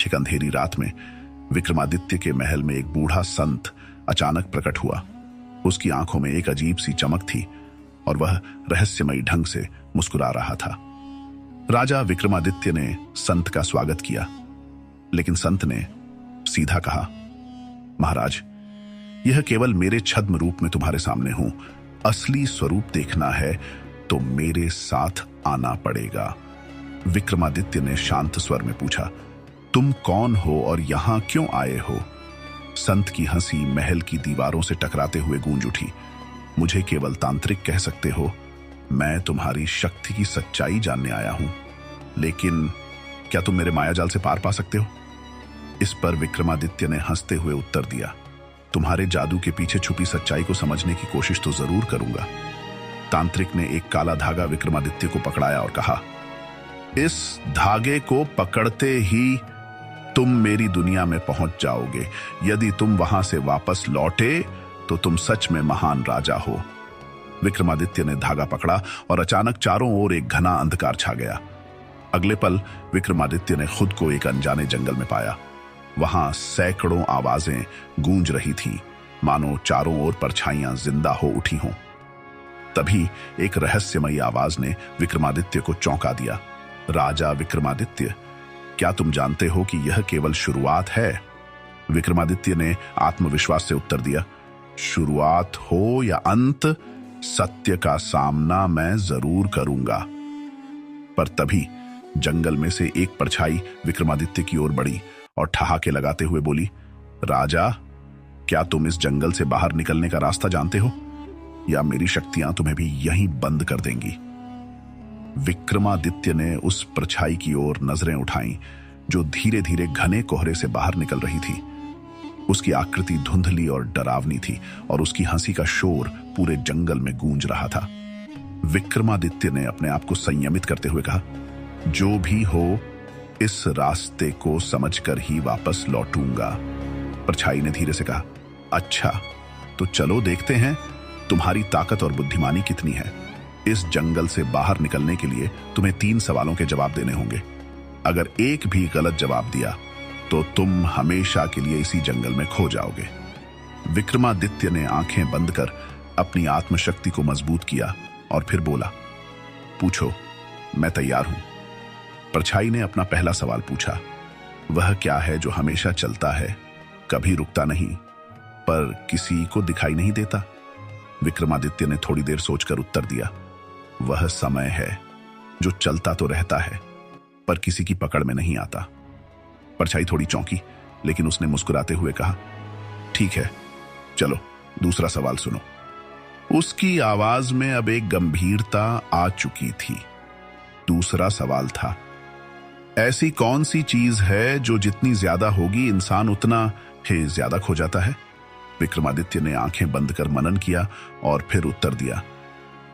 एक अंधेरी रात में विक्रमादित्य के महल में एक बूढ़ा संत अचानक प्रकट हुआ। उसकी आंखों में एक अजीब सी चमक थी और वह रहस्यमयी ढंग से मुस्कुरा रहा था। राजा विक्रमादित्य ने संत का स्वागत किया, लेकिन संत ने सीधा कहा, महाराज, यह केवल मेरे छद्म रूप में तुम्हारे सामने हूं। असली स्वरूप देखना है तो मेरे साथ आना पड़ेगा। विक्रमादित्य ने शांत स्वर में पूछा, तुम कौन हो और यहां क्यों आए हो? संत की हंसी महल की दीवारों से टकराते हुए गूंज उठी। मुझे केवल तांत्रिक कह सकते हो। मैं तुम्हारी शक्ति की सच्चाई जानने आया हूं, लेकिन क्या तुम मेरे मायाजाल से पार पा सकते हो? इस पर विक्रमादित्य ने हंसते हुए उत्तर दिया, तुम्हारे जादू के पीछे छुपी सच्चाई को समझने की कोशिश तो जरूर करूंगा। तांत्रिक ने एक काला धागा विक्रमादित्य को पकड़ाया और कहा, इस धागे को पकड़ते ही तुम मेरी दुनिया में पहुंच जाओगे। यदि तुम वहां से वापस लौटे तो तुम सच में महान राजा हो। विक्रमादित्य ने धागा पकड़ा और अचानक चारों ओर एक घना अंधकार छा गया। अगले पल विक्रमादित्य ने खुद को एक अनजाने जंगल में पाया। वहां सैकड़ों आवाजें गूंज रही थीं, मानो चारों ओर परछाइयां जिंदा हो उठी हों। तभी एक रहस्यमयी आवाज ने विक्रमादित्य को चौंका दिया, राजा विक्रमादित्य, क्या तुम जानते हो कि यह केवल शुरुआत है? विक्रमादित्य ने आत्मविश्वास से उत्तर दिया, शुरुआत हो या अंत, सत्य का सामना मैं जरूर करूंगा। पर तभी जंगल में से एक परछाई विक्रमादित्य की ओर बढ़ी और ठहाके लगाते हुए बोली, राजा, क्या तुम इस जंगल से बाहर निकलने का रास्ता जानते हो, या मेरी शक्तियां तुम्हें भी यहीं बंद कर देंगी? विक्रमादित्य ने उस परछाई की ओर नजरें उठाईं, जो धीरे धीरे घने कोहरे से बाहर निकल रही थी। उसकी आकृति धुंधली और डरावनी थी और उसकी हंसी का शोर पूरे जंगल में गूंज रहा था। विक्रमादित्य ने अपने आप को संयमित करते हुए कहा, जो भी हो, इस रास्ते को समझकर ही वापस लौटूंगा। परछाई ने धीरे से कहा, अच्छा, तो चलो देखते हैं तुम्हारी ताकत और बुद्धिमानी कितनी है। इस जंगल से बाहर निकलने के लिए तुम्हें 3 सवालों के जवाब देने होंगे। अगर एक भी गलत जवाब दिया तो तुम हमेशा के लिए इसी जंगल में खो जाओगे। विक्रमादित्य ने आंखें बंद कर अपनी आत्मशक्ति को मजबूत किया और फिर बोला, पूछो, मैं तैयार हूं। परछाई ने अपना पहला सवाल पूछा, वह क्या है जो हमेशा चलता है, कभी रुकता नहीं, पर किसी को दिखाई नहीं देता? विक्रमादित्य ने थोड़ी देर सोचकर उत्तर दिया, वह समय है जो चलता तो रहता है पर किसी की पकड़ में नहीं आता। परछाई थोड़ी चौंकी, लेकिन उसने मुस्कुराते हुए कहा, ठीक है, चलो दूसरा सवाल सुनो। उसकी आवाज में अब एक गंभीरता आ चुकी थी। दूसरा सवाल था, ऐसी कौन सी चीज है जो जितनी ज्यादा होगी इंसान उतना ही ज्यादा खो जाता है? विक्रमादित्य ने आंखें बंद कर मनन किया और फिर उत्तर दिया,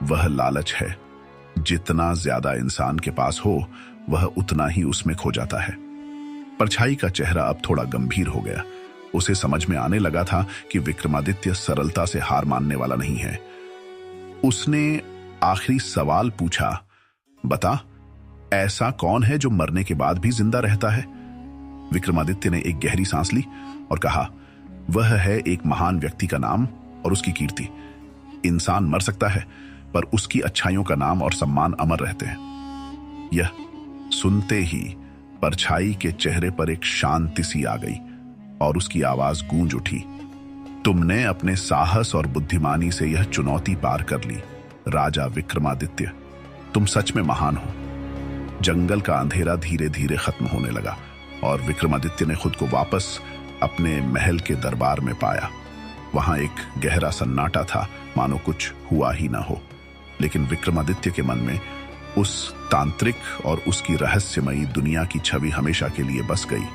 वह लालच है। जितना ज्यादा इंसान के पास हो, वह उतना ही उसमें खो जाता है। परछाई का चेहरा अब थोड़ा गंभीर हो गया। उसे समझ में आने लगा था कि विक्रमादित्य सरलता से हार मानने वाला नहीं है। उसने आखिरी सवाल पूछा, बता, ऐसा कौन है जो मरने के बाद भी जिंदा रहता है? विक्रमादित्य ने एक गहरी सांस ली और कहा, वह है एक महान व्यक्ति का नाम और उसकी कीर्ति। इंसान मर सकता है, पर उसकी अच्छाइयों का नाम और सम्मान अमर रहते हैं। यह सुनते ही परछाई के चेहरे पर एक शांति सी आ गई और उसकी आवाज गूंज उठी, तुमने अपने साहस और बुद्धिमानी से यह चुनौती पार कर ली। राजा विक्रमादित्य, तुम सच में महान हो। जंगल का अंधेरा धीरे धीरे खत्म होने लगा और विक्रमादित्य ने खुद को वापस अपने महल के दरबार में पाया। वहां एक गहरा सन्नाटा था, मानो कुछ हुआ ही ना हो। लेकिन विक्रमादित्य के मन में उस तांत्रिक और उसकी रहस्यमयी दुनिया की छवि हमेशा के लिए बस गई।